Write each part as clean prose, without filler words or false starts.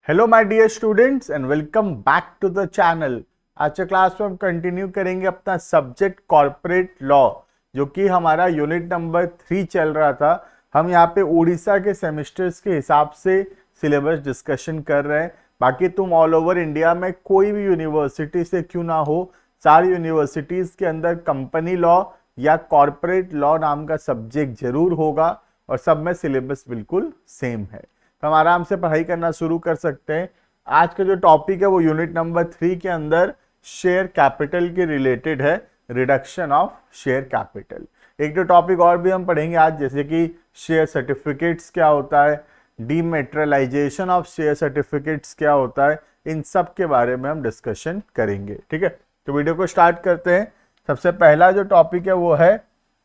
Hello my dear students and welcome back to the channel. आज के class में हम कंटिन्यू करेंगे अपना सब्जेक्ट कॉर्पोरेट लॉ, जो कि हमारा यूनिट नंबर 3 चल रहा था। हम यहाँ पे उड़ीसा के सेमेस्टर्स के हिसाब से सिलेबस डिस्कशन कर रहे हैं। बाकी तुम ऑल ओवर इंडिया में कोई भी यूनिवर्सिटी से क्यों ना हो, सारी यूनिवर्सिटीज के अंदर कंपनी लॉ या कॉर्पोरेट लॉ नाम का सब्जेक्ट जरूर होगा और सब में सिलेबस बिल्कुल सेम है। तो हम आराम से पढ़ाई करना शुरू कर सकते हैं। आज का जो टॉपिक है वो यूनिट नंबर 3 के अंदर शेयर कैपिटल के रिलेटेड है, रिडक्शन ऑफ शेयर कैपिटल। एक दो टॉपिक और भी हम पढ़ेंगे आज, जैसे कि शेयर सर्टिफिकेट्स क्या होता है, डीमेटेरियलाइजेशन ऑफ शेयर सर्टिफिकेट्स क्या होता है, इन सब के बारे में हम डिस्कशन करेंगे। ठीक है, तो वीडियो को स्टार्ट करते हैं। सबसे पहला जो टॉपिक है वो है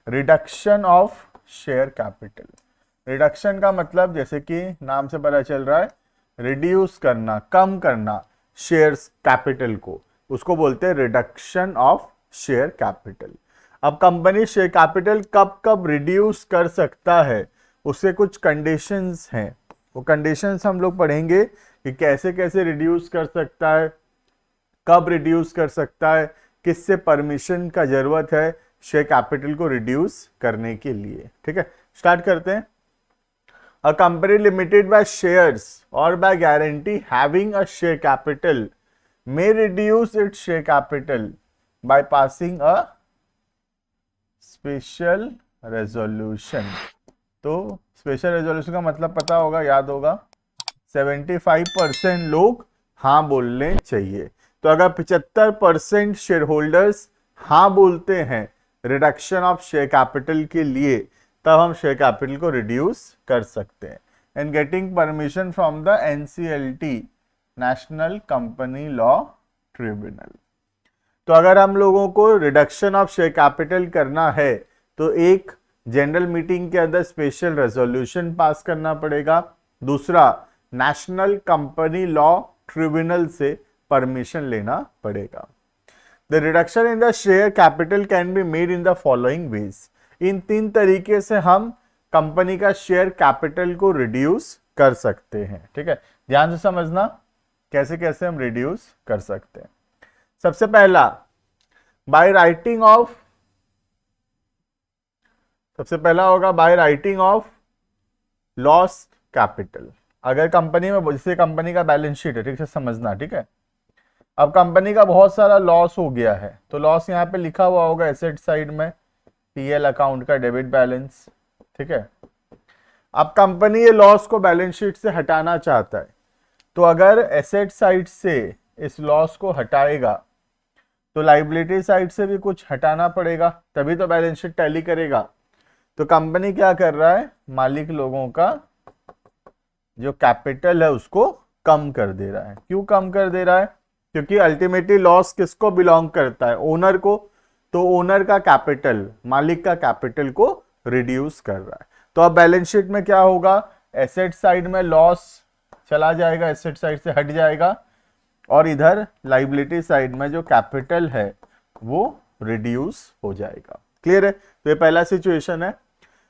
reduction of share capital. Reduction का मतलब जैसे कि नाम से पता चल रहा है, रिड्यूस करना, कम करना शेयर्स कैपिटल को, उसको बोलते हैं रिडक्शन ऑफ शेयर कैपिटल। अब कंपनी शेयर कैपिटल कब कब रिड्यूस कर सकता है, उसके कुछ कंडीशंस हैं। वो कंडीशंस हम लोग पढ़ेंगे कि कैसे कैसे रिड्यूस कर सकता है, कब रिड्यूस कर सकता है, किससे परमिशन का जरूरत है शेयर कैपिटल को रिड्यूस करने के लिए। ठीक है, स्टार्ट करते हैं। A company limited by shares or by guarantee having a share capital may reduce its share capital by passing a special resolution। तो स्पेशल रेजोल्यूशन का मतलब पता होगा, याद होगा, 75% लोग हाँ बोलने चाहिए। तो अगर 75% शेयर होल्डर्स हाँ बोलते हैं रिडक्शन ऑफ शेयर कैपिटल के लिए, तब हम शेयर कैपिटल को रिड्यूस कर सकते हैं। And getting permission from the NCLT, national company law tribunal. तो अगर हम लोगों को रिडक्शन ऑफ शेयर कैपिटल करना है तो एक जनरल मीटिंग के अंदर स्पेशल रेजोल्यूशन पास करना पड़ेगा, दूसरा नेशनल कंपनी लॉ ट्रिब्यूनल से परमिशन लेना पड़ेगा। The reduction in the share capital can be made in the following ways. इन तीन तरीके से हम कंपनी का शेयर कैपिटल को रिड्यूस कर सकते हैं। ठीक है, ध्यान से समझना कैसे कैसे हम रिड्यूस कर सकते हैं। सबसे पहला, बाय राइटिंग ऑफ, सबसे पहला होगा by writing of loss capital. अगर कंपनी में, जैसे कंपनी का बैलेंस शीट है, ठीक से समझना, ठीक है। अब कंपनी का बहुत सारा लॉस हो गया है, तो लॉस यहाँ पे लिखा हुआ होगा एसेट साइड में, PL अकाउंट का डेबिट बैलेंस। ठीक है, अब कंपनी ये लॉस को बैलेंस शीट से हटाना चाहता है, तो अगर एसेट साइड से इस लॉस को हटाएगा तो लाइबिलिटी साइड से भी कुछ हटाना पड़ेगा, तभी तो बैलेंस शीट टैली करेगा। तो कंपनी क्या कर रहा है, मालिक लोगों का जो कैपिटल है उसको कम कर दे रहा है। क्यों कम कर दे रहा है? क्योंकि अल्टीमेटली लॉस किसको बिलोंग करता है, ओनर को। तो ओनर का कैपिटल, मालिक का कैपिटल को रिड्यूस कर रहा है। तो अब बैलेंस शीट में क्या होगा, एसेट साइड में लॉस चला जाएगा, एसेट साइड से हट जाएगा, और इधर लाइबिलिटी साइड में जो कैपिटल है वो रिड्यूस हो जाएगा। क्लियर है? तो ये पहला सिचुएशन है।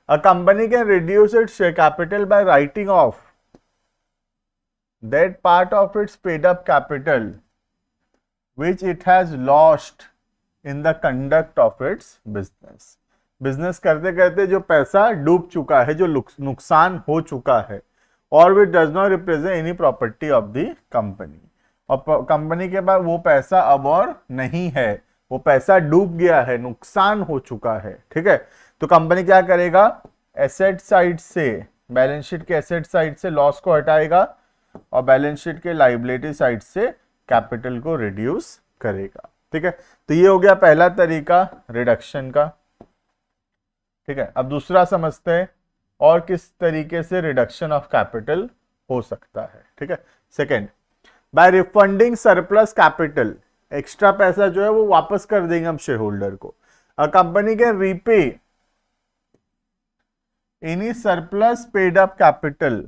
अ company can reduce its share capital by writing of that part of its paid up capital which it has lost in the conduct of its business। Business करते करते जो पैसा डूब चुका है, जो नुकसान हो चुका है, और which does not represent any property of the company, और कंपनी के पास वो पैसा अब और नहीं है, वो पैसा डूब गया है, नुकसान हो चुका है। ठीक है, तो कंपनी क्या करेगा, एसेट साइड से, बैलेंस शीट के एसेट साइड से लॉस को हटाएगा और बैलेंस शीट के लाइबिलिटी साइड से कैपिटल को रिड्यूस करेगा। ठीक है, तो ये हो गया पहला तरीका रिडक्शन का। ठीक है, अब दूसरा समझते हैं और किस तरीके से रिडक्शन ऑफ कैपिटल हो सकता है। ठीक है, second, by refunding surplus capital. Extra पैसा जो है वो वापस कर देंगे हम शेयर होल्डर को। अ company can repay any surplus paid up capital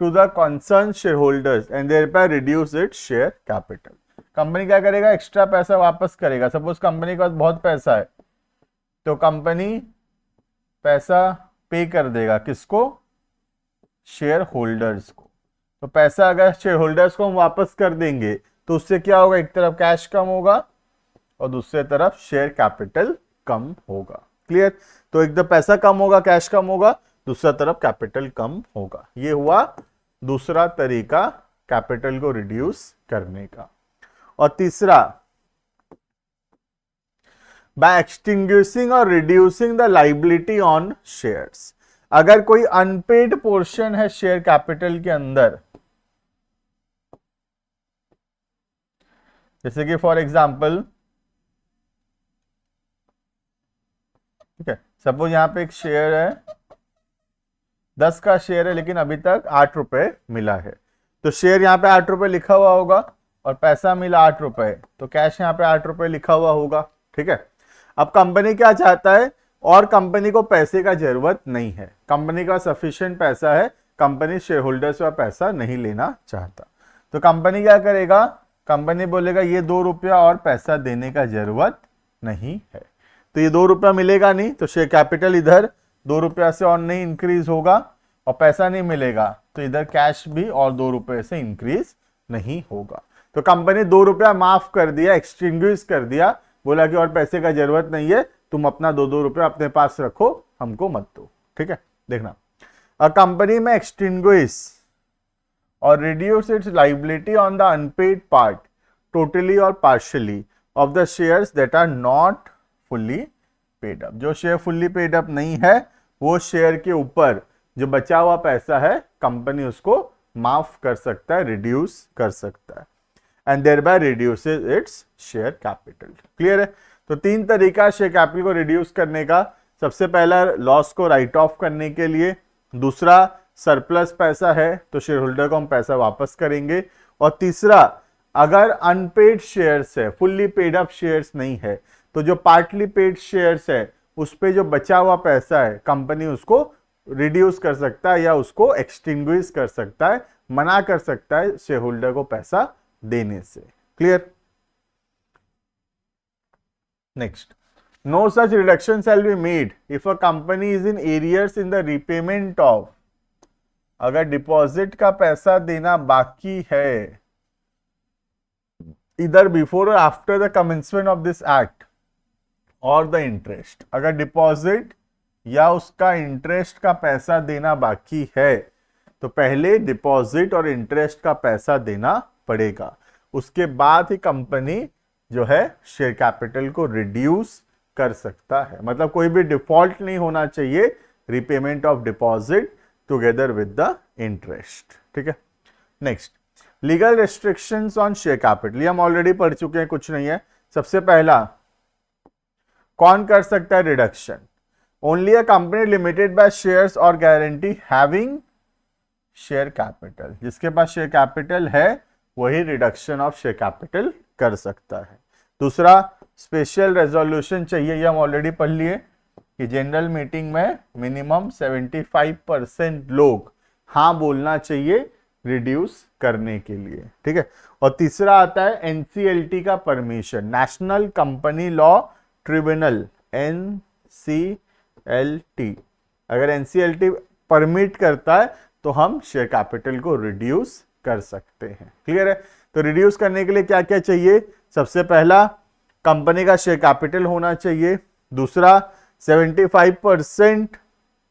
to the concerned shareholders and thereby reduce its share capital। Company क्या करेगा, एक्स्ट्रा पैसा वापस करेगा। सपोज कंपनी के पास बहुत पैसा है, तो कंपनी पैसा पे कर देगा किसको, शेयर होल्डर्स को। तो पैसा अगर शेयर होल्डर्स को हम वापस कर देंगे तो उससे क्या होगा, एक तरफ कैश कम होगा और दूसरे तरफ शेयर कैपिटल कम होगा। क्लियर? तो एक तरफ पैसा कम होगा, कैश कम होगा, दूसरा तरफ कैपिटल कम होगा। ये हुआ दूसरा तरीका कैपिटल को रिड्यूस करने का। और तीसरा, बाय एक्सटिंग्विशिंग और reducing the liability on shares. अगर कोई अनपेड पोर्शन है शेयर कैपिटल के अंदर, जैसे कि फॉर एग्जांपल, ठीक है, सपोज यहां पे एक शेयर है, 10 का शेयर है लेकिन अभी तक 8 रुपए मिला है, तो शेयर यहां पे 8 रुपए लिखा हुआ होगा और पैसा मिला 8 रुपए, तो कैश यहां पे 8 रुपए लिखा हुआ होगा। ठीक है, अब कंपनी क्या चाहता है, और कंपनी को पैसे का जरूरत नहीं है, कंपनी का सफिशिएंट पैसा है, कंपनी शेयर होल्डर्स का पैसा नहीं लेना चाहता, तो कंपनी क्या करेगा, कंपनी बोलेगा ये 2 रुपया और पैसा देने का जरूरत नहीं है, तो ये 2 रुपया मिलेगा नहीं, तो शेयर कैपिटल इधर 2 रुपया से और नहीं इंक्रीज होगा, और पैसा नहीं मिलेगा तो इधर कैश भी और 2 रुपये से इंक्रीज नहीं होगा। तो कंपनी 2 रुपया माफ कर दिया, एक्सटिंग्विश कर दिया, बोला कि और पैसे का जरूरत नहीं है, तुम अपना 2-2 रुपया अपने पास रखो, हमको मत दो। ठीक है, देखना, अ कंपनी में एक्सटिंग्विश और reduce its liability on the unpaid part totally और partially of the shares that are not fully paid up. जो शेयर फुल्ली पेड अप नहीं है, वो शेयर के ऊपर जो बचा हुआ पैसा है, कंपनी उसको माफ कर सकता है, रिड्यूस कर सकता है, and thereby reduces its share capital. Clear है? तो 3 तरीका शेयर कैपिटल को रिड्यूस करने का। सबसे पहला लॉस को राइट ऑफ करने के लिए, दूसरा सरप्लस पैसा है तो शेयर होल्डर को हम पैसा वापस करेंगे, और तीसरा अगर अनपेड शेयर्स है, फुल्ली पेड अप शेयर्स नहीं है, तो जो पार्टली पेड शेयर्स है उस पे जो बचा हुआ पैसा है, कंपनी उसको रिड्यूस कर सकता है या उसको एक्सटिंग्विश कर सकता है, मना कर सकता है शेयर होल्डर को पैसा देने से। Clear? Next, no such reduction shall be made if a company is in arrears in the repayment of. अगर डिपॉजिट का पैसा देना बाकी है, इधर बिफोर और after the commencement of this act और द इंटरेस्ट, अगर डिपॉजिट या उसका इंटरेस्ट का पैसा देना बाकी है तो पहले डिपॉजिट और इंटरेस्ट का पैसा देना पड़ेगा, उसके बाद ही कंपनी जो है शेयर कैपिटल को रिड्यूस कर सकता है। मतलब कोई भी डिफॉल्ट नहीं होना चाहिए, repayment of deposit together with the interest. ठीक है, next, legal restrictions on share capital, ये हम ऑलरेडी पढ़ चुके हैं, कुछ नहीं है। सबसे पहला, कौन कर सकता है reduction? Only a company limited by shares और गारंटी हैविंग शेयर कैपिटल, जिसके पास शेयर कैपिटल है वही रिडक्शन ऑफ शेयर कैपिटल कर सकता है। दूसरा, स्पेशल रेजोल्यूशन चाहिए, ये हम ऑलरेडी पढ़ लिए कि जनरल मीटिंग में मिनिमम 75% लोग हाँ बोलना चाहिए रिड्यूस करने के लिए। ठीक है, और तीसरा आता है एनसीएलटी का permission, national company law tribunal, NCLT, अगर एनसीएलटी परमिट करता है तो हम शेयर कैपिटल को रिड्यूस कर सकते हैं। क्लियर है? तो रिड्यूस करने के लिए क्या क्या चाहिए? सबसे पहला, कंपनी का शेयर कैपिटल होना चाहिए, दूसरा 75%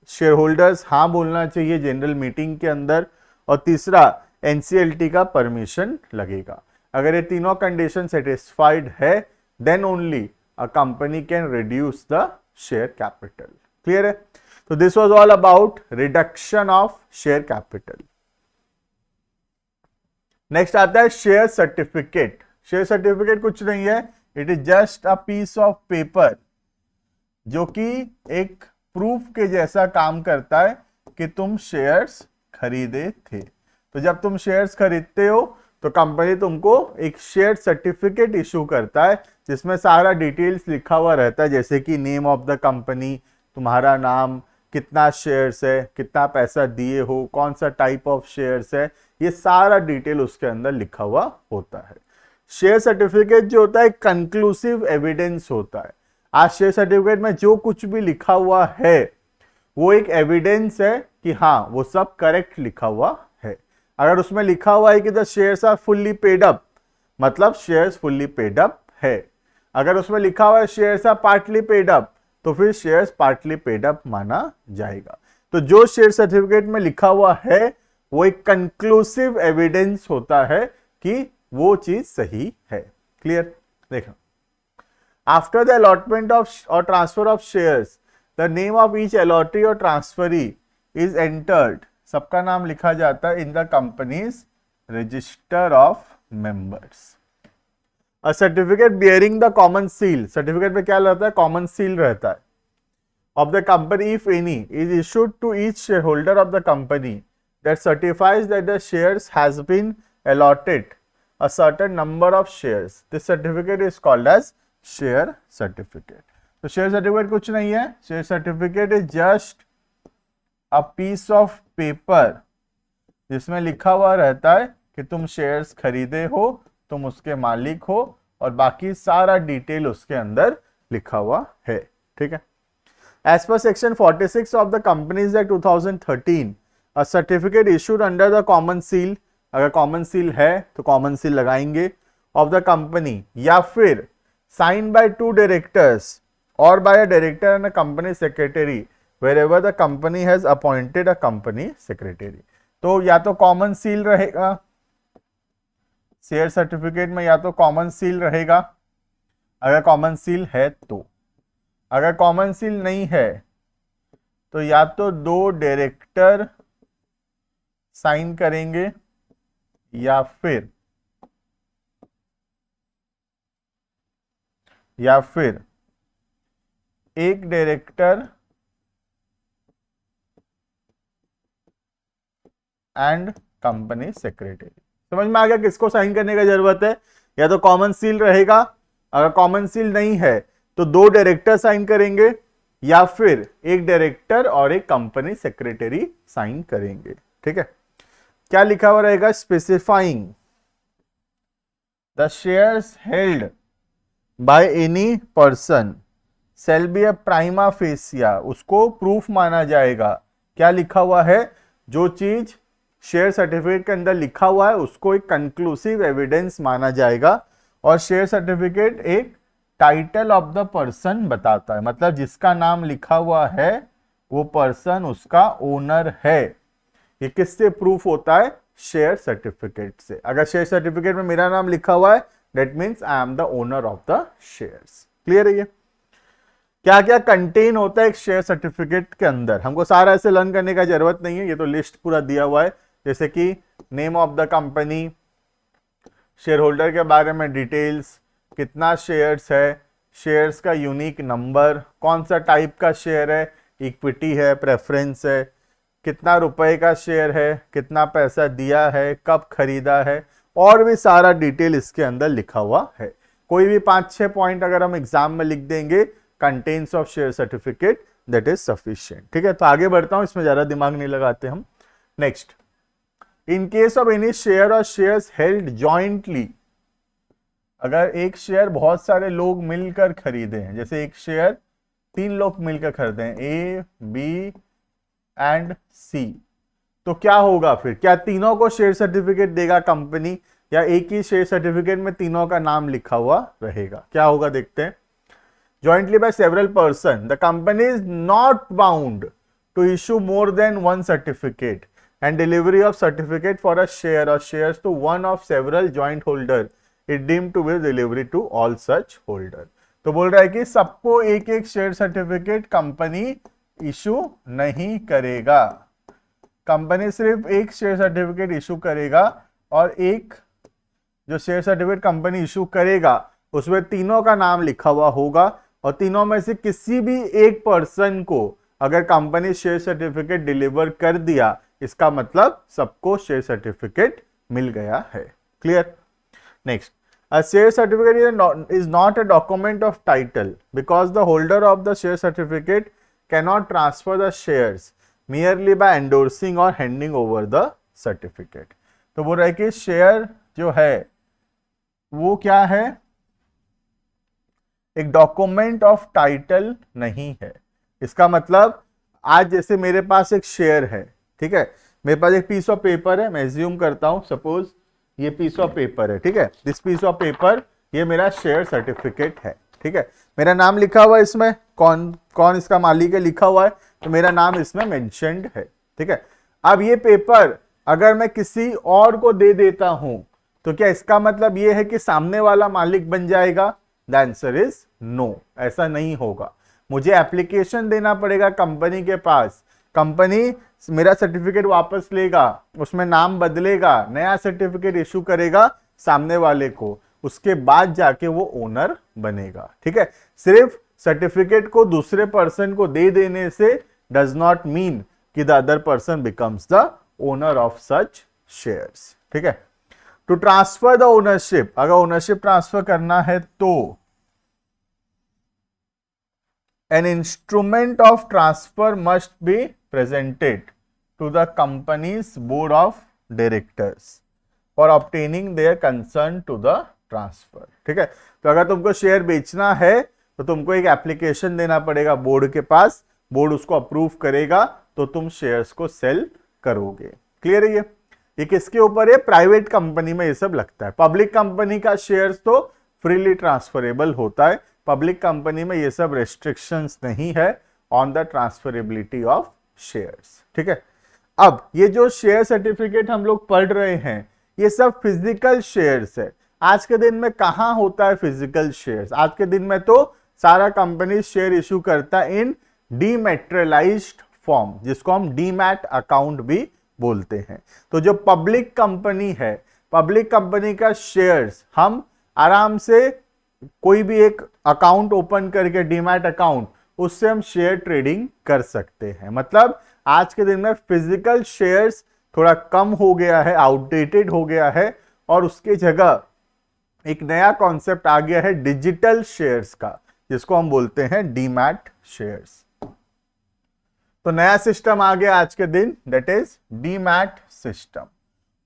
शेयर होल्डर्स हाँ बोलना चाहिए जनरल मीटिंग के अंदर, और तीसरा एनसीएलटी का परमिशन लगेगा। अगर ये तीनों कंडीशन सेटिस्फाइड है, then only a company can reduce the share capital. Clear है? तो this was all about reduction of share capital. Next आता है शेयर सर्टिफिकेट। शेयर सर्टिफिकेट कुछ नहीं है, it is just a piece of paper जो कि एक प्रूफ के जैसा काम करता है कि तुम शेयर्स खरीदे थे। तो जब तुम शेयर्स खरीदते हो तो कंपनी तुमको एक शेयर सर्टिफिकेट इशू करता है जिसमें सारा डिटेल्स लिखा हुआ रहता है, जैसे कि नेम ऑफ द कंपनी, तुम्हारा नाम, कितना शेयर्स है, कितना पैसा दिए हो, कौन सा टाइप ऑफ शेयर्स है, ये सारा डिटेल उसके अंदर लिखा हुआ होता है। शेयर सर्टिफिकेट जो होता है कंक्लूसिव एविडेंस होता है। आज शेयर सर्टिफिकेट में जो कुछ भी लिखा हुआ है वो एक एविडेंस है कि हाँ वो सब करेक्ट लिखा हुआ है। अगर उसमें लिखा हुआ है कि the shares are fully paid up, मतलब शेयर्स फुल्ली पेड अप है। अगर उसमें लिखा हुआ है shares are partly paid up, तो फिर शेयर्स पार्टली पेड अप माना जाएगा। तो जो शेयर सर्टिफिकेट में लिखा हुआ है वो एक कंक्लूसिव एविडेंस होता है कि वो चीज सही है। क्लियर? देखो, आफ्टर द अलॉटमेंट ऑफ और transfer of shares the name of each allottee और ट्रांसफरी इज एंटर्ड, सबका नाम लिखा जाता है in the companies register of members. A certificate bearing the common seal, certificate में क्या रहता है? कॉमन सील रहता है of the company, if any, is issued to each shareholder of the company that certifies that the shares has been allotted a certain number of shares. This certificate is called as share certificate. तो share certificate कुछ नहीं है, share certificate is just a piece of paper जिसमें लिखा हुआ रहता है कि तुम शेयर्स खरीदे हो, तुम उसके मालिक हो, और बाकी सारा डिटेल उसके अंदर लिखा हुआ है। ठीक है? As per section 46 of the Companies Act 2013, a certificate issued under the common seal, अगर common seal है तो common seal लगाएंगे, of the company, या फिर signed by 2 directors or by a director and a company secretary wherever the company has appointed a company secretary. तो या तो common seal रहेगा शेयर सर्टिफिकेट में, या तो common seal रहेगा अगर common seal है तो। अगर कॉमन सील नहीं है तो या तो 2 डायरेक्टर साइन करेंगे या फिर एक डायरेक्टर एंड कंपनी सेक्रेटरी। समझ में आ गया किसको साइन करने की जरूरत है? या तो कॉमन सील रहेगा, अगर कॉमन सील नहीं है तो 2 डायरेक्टर साइन करेंगे या फिर एक डायरेक्टर और एक कंपनी सेक्रेटरी साइन करेंगे। ठीक है? क्या लिखा हुआ रहेगा? Specifying the shares held by any person shall be a prima fascia, उसको प्रूफ माना जाएगा। क्या लिखा हुआ है? जो चीज शेयर सर्टिफिकेट के अंदर लिखा हुआ है उसको एक कंक्लूसिव एविडेंस माना जाएगा। और शेयर सर्टिफिकेट एक टाइटल ऑफ द पर्सन बताता है, मतलब जिसका नाम लिखा हुआ है वो पर्सन उसका ओनर है। ये किससे प्रूफ होता है? शेयर सर्टिफिकेट से। अगर शेयर सर्टिफिकेट में मेरा नाम लिखा हुआ है that means I am the owner of the shares. Clear है? ये क्या क्या कंटेन होता है एक शेयर सर्टिफिकेट के अंदर, हमको सारा ऐसे लर्न करने का जरूरत नहीं है, ये तो लिस्ट पूरा दिया हुआ है। जैसे कि name of the company, share holder के बारे में डिटेल्स, कितना शेयर्स है, शेयर्स का यूनिक नंबर, कौन सा टाइप का शेयर है, इक्विटी है, प्रेफरेंस है, कितना रुपए का शेयर है, कितना पैसा दिया है, कब खरीदा है, और भी सारा डिटेल इसके अंदर लिखा हुआ है। कोई भी 5-6 पॉइंट अगर हम एग्जाम में लिख देंगे contains of share certificate, that is sufficient. ठीक है? तो आगे बढ़ता हूं, इसमें ज्यादा दिमाग नहीं लगाते हम। Next, in case of any share और शेयर्स हेल्ड जॉइंटली, अगर एक शेयर बहुत सारे लोग मिलकर खरीदे हैं, जैसे एक शेयर 3 लोग मिलकर खरीदे हैं, ए, बी एंड सी, तो क्या होगा फिर? क्या तीनों को शेयर सर्टिफिकेट देगा कंपनी, या एक ही शेयर सर्टिफिकेट में तीनों का नाम लिखा हुआ रहेगा? क्या होगा देखते हैं। Jointly by several person the company is not bound to issue more than 1 certificate and delivery of certificate for a share और shares to one of several joint holder it deemed to be delivery to all such holder. तो बोल रहा है कि सबको एक एक share certificate company issue नहीं करेगा, कंपनी सिर्फ एक शेयर सर्टिफिकेट इशू करेगा, और एक जो शेयर सर्टिफिकेट कंपनी इशू करेगा उसमें तीनों का नाम लिखा हुआ होगा, और तीनों में से किसी भी एक पर्सन को अगर कंपनी शेयर सर्टिफिकेट डिलीवर कर दिया, इसका मतलब सबको शेयर सर्टिफिकेट मिल गया है। Clear? Next, a share certificate is not a document of title because the holder of the share certificate cannot transfer the shares merely by endorsing or handing over the certificate। तो बोल रहा है कि share जो है वो क्या है? एक डॉक्यूमेंट ऑफ टाइटल नहीं है। इसका मतलब आज जैसे मेरे पास एक शेयर है, ठीक है, मेरे पास एक पीस ऑफ पेपर है, मैं एज्यूम करता हूं सपोज ये पीस ऑफ पेपर है, ठीक है। दिस पीस ऑफ पेपर ये मेरा शेयर सर्टिफिकेट है, ठीक है। मेरा नाम लिखा हुआ है इसमें, कौन कौन इसका मालिक है लिखा हुआ है, तो मेरा नाम इसमें मेंशन्ड है, ठीक है। अब ये पेपर अगर मैं किसी और को दे देता हूं तो क्या इसका मतलब ये है कि सामने वाला मालिक बन जाएगा? द आंसर इज नो, ऐसा नहीं होगा। मुझे एप्लीकेशन देना पड़ेगा कंपनी के पास, कंपनी मेरा सर्टिफिकेट वापस लेगा, उसमें नाम बदलेगा, नया सर्टिफिकेट इशू करेगा सामने वाले को, उसके बाद जाके वो ओनर बनेगा, ठीक है। सिर्फ सर्टिफिकेट को दूसरे पर्सन को दे देने से डज नॉट मीन कि the other person becomes the owner of such shares, ठीक है। टू ट्रांसफर द ओनरशिप, अगर ओनरशिप ट्रांसफर करना है तो an instrument of transfer must be presented to the company's board of directors for obtaining their consent to the transfer, ठीक है। तो अगर तुमको शेयर बेचना है तो तुमको एक एप्लीकेशन देना पड़ेगा बोर्ड के पास, बोर्ड उसको अप्रूव करेगा तो तुम शेयर्स को सेल करोगे। क्लियर है? ये किसके ऊपर है? प्राइवेट कंपनी में ये सब लगता है। पब्लिक कंपनी का शेयर्स तो फ्रीली ट्रांसफरेबल होता है, पब्लिक कंपनी में ये सब रेस्ट्रिक्शंस नहीं है on the transferability of shares, ठीक है। अब ये जो शेयर सर्टिफिकेट हम लोग पढ़ रहे हैं ये सब फिजिकल शेयर्स है। आज के दिन में कहां होता है फिजिकल शेयर्स? आज के दिन में तो सारा कंपनी शेयर इशू करता है इन डीमैटेरियलाइज्ड फॉर्म, जिसको हम डीमैट अकाउंट भी बोलते हैं। तो जो पब्लिक कंपनी है, पब्लिक कंपनी का शेयर्स हम आराम से कोई भी एक अकाउंट ओपन करके डीमैट अकाउंट, उससे हम शेयर ट्रेडिंग कर सकते हैं। मतलब आज के दिन में फिजिकल शेयर्स थोड़ा कम हो गया है, आउटडेटेड हो गया है, और उसके जगह एक नया कॉन्सेप्ट आ गया है डिजिटल शेयर्स का, जिसको हम बोलते हैं डीमैट शेयर्स। तो नया सिस्टम आ गया आज के दिन, that is demat system,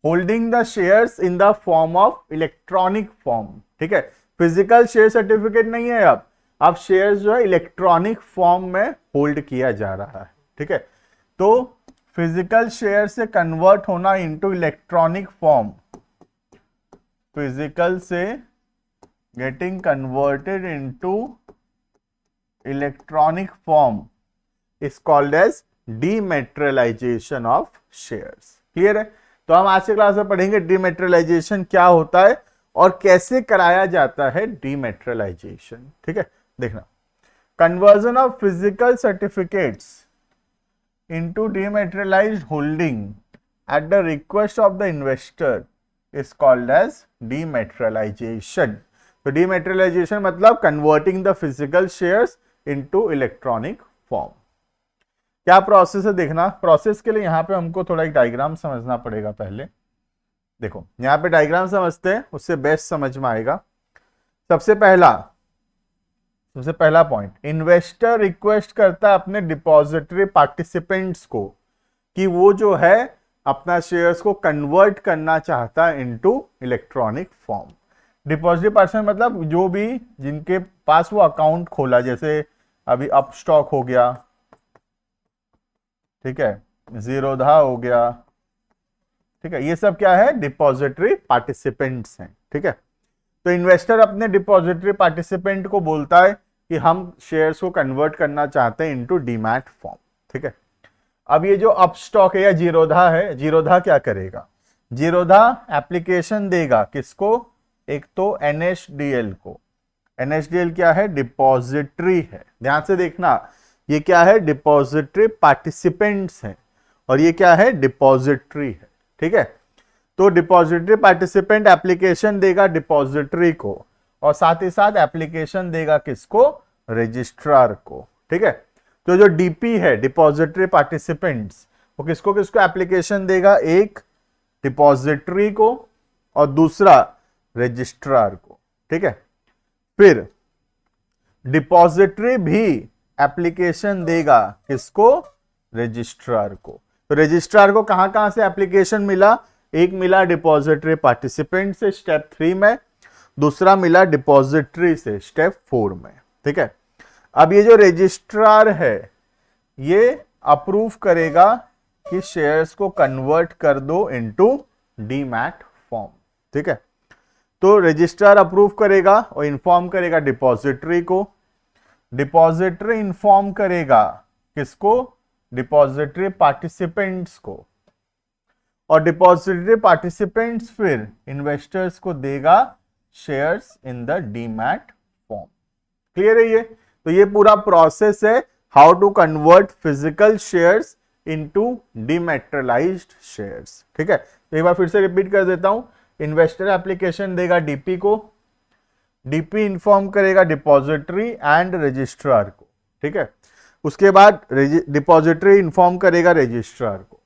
holding the shares in the form of electronic form, ठीक है। फिजिकल शेयर सर्टिफिकेट नहीं है, अब शेयर्स जो है इलेक्ट्रॉनिक फॉर्म में होल्ड किया जा रहा है, ठीक है। तो फिजिकल शेयर से कन्वर्ट होना इनटू इलेक्ट्रॉनिक फॉर्म, फिजिकल से getting converted into electronic form is called as dematerialization of shares. Clear है? तो हम आज के क्लास में पढ़ेंगे डीमैटेरियलाइजेशन क्या होता है और कैसे कराया जाता है डीमैटेरियलाइजेशन, ठीक है। देखना, conversion of physical certificates into dematerialized holding at the request of the investor is called as dematerialization. तो डीमैटेरियलाइजेशन मतलब converting the physical shares into electronic form. क्या प्रोसेस है देखना, प्रोसेस के लिए यहां पे हमको थोड़ा एक डायग्राम समझना पड़ेगा पहले। देखो यहां पे डायग्राम समझते हैं, उससे बेस्ट समझ में आएगा। सबसे पहला पॉइंट, इन्वेस्टर रिक्वेस्ट करता है अपने डिपॉजिटरी पार्टिसिपेंट्स को कि वो जो है अपना शेयर्स को कन्वर्ट करना चाहता है into electronic form. Depository participant मतलब जो भी जिनके पास वो अकाउंट खोला, जैसे अभी अपस्टॉक हो गया, ठीक है, जीरोधा हो गया, ठीक है, ये सब क्या है? डिपॉजिटरी पार्टिसिपेंट्स हैं, ठीक है। तो इन्वेस्टर अपने डिपॉजिटरी पार्टिसिपेंट को बोलता है कि हम शेयर्स को कन्वर्ट करना चाहते हैं इनटू डीमैट फॉर्म, ठीक है। अब ये जो अपस्टॉक है या जीरोधा है, जीरोधा क्या करेगा? जीरोधा एप्लीकेशन देगा किसको? एक तो एनएसडीएल को। एनएसडीएल क्या है? डिपॉजिटरी है। ध्यान से देखना, ये क्या है? डिपॉजिटरी पार्टिसिपेंट्स हैं और ये क्या है? डिपॉजिटरी है, ठीक है। तो डिपॉजिटरी पार्टिसिपेंट एप्लीकेशन देगा डिपॉजिटरी को और साथ ही साथ एप्लीकेशन देगा किसको? रजिस्ट्रार को, ठीक है। तो जो डीपी है, डिपॉजिटरी पार्टिसिपेंट्स, वो किसको किसको एप्लीकेशन देगा? एक डिपॉजिटरी को और दूसरा रजिस्ट्रार को, ठीक है। फिर डिपॉजिटरी भी एप्लीकेशन देगा किसको? रजिस्ट्रार को। तो रजिस्ट्रार को कहां कहां से एप्लीकेशन मिला? एक मिला डिपॉजिटरी पार्टिसिपेंट से स्टेप 3 में, दूसरा मिला डिपॉजिटरी से स्टेप 4 में, ठीक है। अब ये जो रजिस्ट्रार है ये अप्रूव करेगा कि शेयर्स को कन्वर्ट कर दो इनटू डीमैट फॉर्म। ठीक है, तो रजिस्ट्रार अप्रूव करेगा और इन्फॉर्म करेगा डिपॉजिटरी को, डिपॉजिटरी इन्फॉर्म करेगा किसको, डिपॉजिटरी पार्टिसिपेंट्स को, और डिपॉजिटरी पार्टिसिपेंट्स फिर इन्वेस्टर्स को देगा shares in the demat form. Clear है ये? तो ये पूरा प्रोसेस है how to convert physical shares into dematerialized shares. ठीक है, तो एक बार फिर से रिपीट कर देता हूं। इन्वेस्टर एप्लीकेशन देगा डीपी को, डीपी इन्फॉर्म करेगा डिपॉजिटरी एंड रजिस्ट्रार को। ठीक है, उसके बाद डिपॉजिटरी इन्फॉर्म करेगा रजिस्ट्रार को,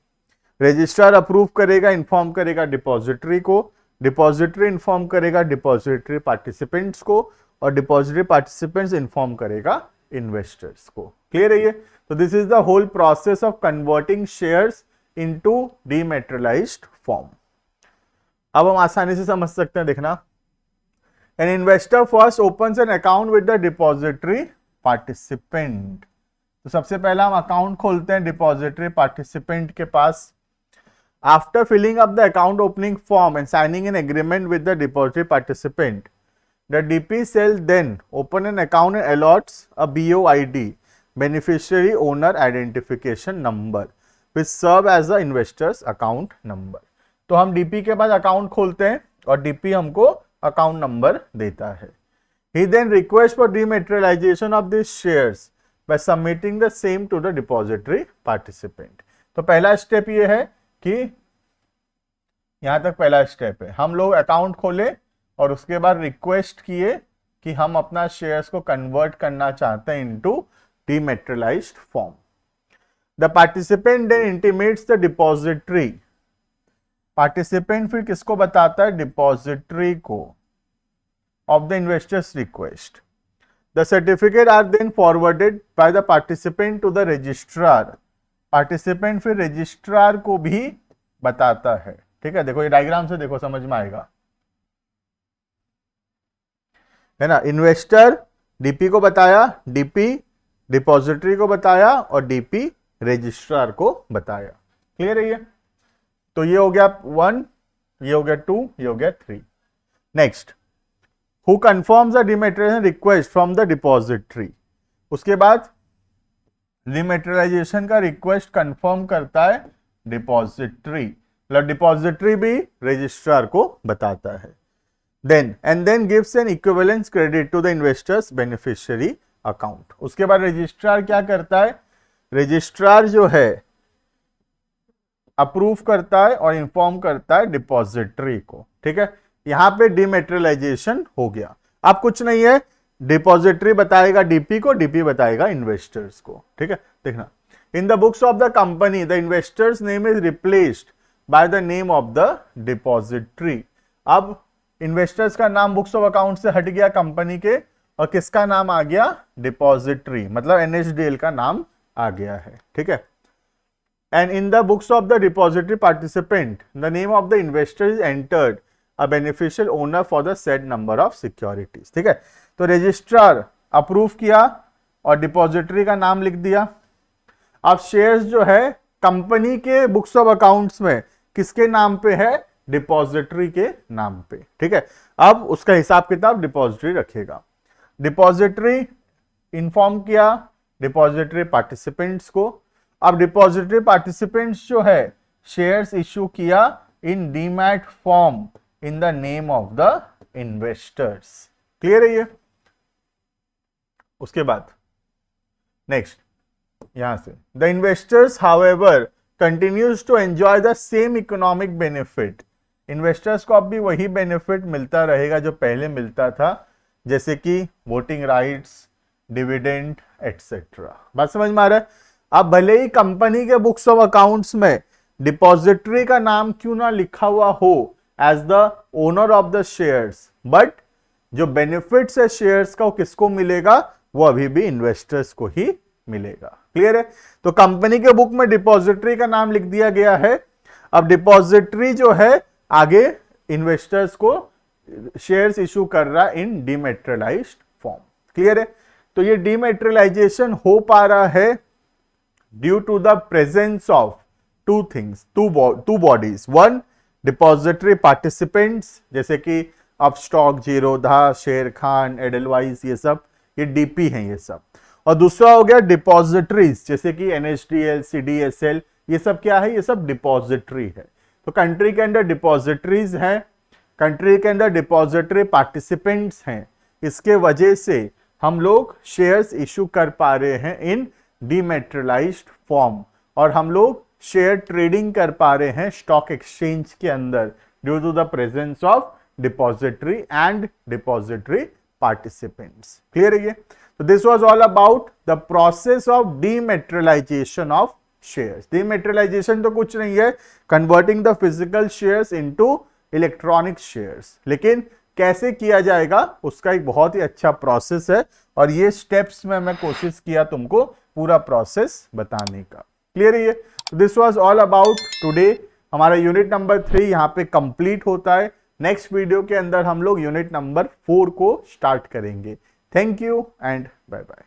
रजिस्ट्रार अप्रूव करेगा, इन्फॉर्म करेगा डिपॉजिटरी को, डिपॉजिटरी इन्फॉर्म करेगा डिपॉजिटरी पार्टिसिपेंट्स को, और डिपॉजिटरी पार्टिसिपेंट्स इन्फॉर्म करेगा इन्वेस्टर्स को। क्लियर है ये? तो this is the whole process of converting shares into dematerialized form. अब हम आसानी से समझ सकते हैं, देखना। An investor first opens an account with the depository participant. तो सबसे पहला हम अकाउंट खोलते हैं डिपॉजिटरी पार्टिसिपेंट के पास। After filling up the account opening form and signing an agreement with the depository participant, the DP cell then open an account and allots a BOID, beneficiary owner identification number, which serve as the investor's account number। तो हम DP के बाद account खोलते हैं और DP हमको account number देता है। He then requests for dematerialization of these shares by submitting the same to the depository participant। तो पहला स्टेप ये है कि यहां तक पहला स्टेप है, हम लोग अकाउंट खोले और उसके बाद रिक्वेस्ट किए कि हम अपना शेयर्स को कन्वर्ट करना चाहते हैं into dematerialized form. The participant then intimates the depository, participant फिर किसको बताता है, डिपॉजिटरी को, of the investors request. The certificate are then forwarded by the participant to the registrar, participant फिर रजिस्ट्रार को भी बताता है। ठीक है, देखो ये डायग्राम से देखो समझ में आएगा, है ना। इन्वेस्टर डीपी को बताया, डीपी डिपॉजिटरी को बताया और डीपी रजिस्ट्रार को बताया। क्लियर है ये? तो ये हो गया 1, ये हो गया 2, ये हो गया 3। Next, who confirms the dematerialization request from the depository. उसके बाद डीमैटेरियलाइजेशन का रिक्वेस्ट कंफर्म करता है डिपॉजिटरी, मतलब डिपॉजिटरी भी रजिस्ट्रार को बताता है। then gives an equivalence credit to the investors beneficiary account। उसके बाद रजिस्ट्रार क्या करता है, रजिस्ट्रार जो है अप्रूव करता है और इन्फॉर्म करता है डिपॉजिटरी को। ठीक है, यहां पे डीमैटेरियलाइजेशन हो गया। अब कुछ नहीं है, डिपॉजिटरी बताएगा डीपी को, डीपी बताएगा इन्वेस्टर्स को। ठीक है, देखना, in the books of the company the investors name is replaced by the name of the depository. अब इन्वेस्टर्स का नाम बुक्स ऑफ अकाउंट से हट गया कंपनी के, और किसका नाम आ गया, डिपॉजिटरी, मतलब एनएचडीएल का नाम आ गया है। ठीक है, and in the books of the depository participant the name of the investor is entered a beneficial owner for the said number of securities. ठीक है, तो रजिस्ट्रार अप्रूव किया और डिपॉजिटरी का नाम लिख दिया। अब शेयर्स जो है कंपनी के बुक्स ऑफ अकाउंट्स में किसके नाम पे है, डिपॉजिटरी के नाम पे। ठीक है, अब उसका हिसाब किताब डिपॉजिटरी रखेगा। डिपॉजिटरी इन्फॉर्म किया डिपॉजिटरी पार्टिसिपेंट्स को। अब डिपॉजिटरी पार्टिसिपेंट्स जो है शेयर्स इश्यू किया in demat form in the name of the investors. Clear है ये? उसके बाद नेक्स्ट यहां से, the investors however continues to enjoy the same economic benefit. Investors को अब भी वही बेनिफिट मिलता रहेगा जो पहले मिलता था, जैसे कि वोटिंग राइट्स, डिविडेंड एटसेट्रा। बात समझ में आ रहा है? अब भले ही कंपनी के बुक्स ऑफ अकाउंट्स में डिपॉजिटरी का नाम क्यों ना लिखा हुआ हो as the owner of the shares, but जो बेनिफिट्स है शेयर्स का वो किसको मिलेगा, वो अभी भी इन्वेस्टर्स को ही मिलेगा। क्लियर है? तो कंपनी के बुक में डिपॉजिटरी का नाम लिख दिया गया है। अब डिपॉजिटरी जो है आगे इन्वेस्टर्स को शेयर्स इशू कर रहा है इन डीमैटेरियलाइज्ड फॉर्म। क्लियर है? तो ये डीमैटेरियलाइजेशन हो पा रहा है due to the presence of two things, two bodies, one depository participants जैसे कि अपस्टॉक, जीरोधा, शेर खान, एडलवाइस, ये डीपी हैं ये सब। और दूसरा हो गया डिपॉजिटरीज जैसे कि एनएसडीएल, सीडीएसएल, ये सब क्या है, ये सब डिपॉजिटरी है। तो कंट्री के अंदर डिपॉजिटरीज हैं, कंट्री के अंदर डिपॉजिटरी पार्टिसिपेंट्स हैं, इसके वजह से हम लोग शेयर्स इशू कर पा रहे हैं इन डीमेटेरियलाइज्ड फॉर्म, और हम लोग शेयर ट्रेडिंग कर पा रहे हैं स्टॉक एक्सचेंज के अंदर due to the presence of depository and depository participants. Clear है ये? तो this was all about the process of dematerialisation of shares. Dematerialisation तो कुछ नहीं है, converting the physical shares into electronic shares, लेकिन कैसे किया जाएगा उसका एक बहुत ही अच्छा प्रोसेस है, और ये स्टेप्स में मैं कोशिश किया तुमको पूरा प्रोसेस बताने का। क्लियर है ये? This was all about today. हमारा यूनिट नंबर 3 यहाँ पे कंप्लीट होता है। नेक्स्ट वीडियो के अंदर हम लोग यूनिट नंबर 4 को स्टार्ट करेंगे। Thank you and bye bye.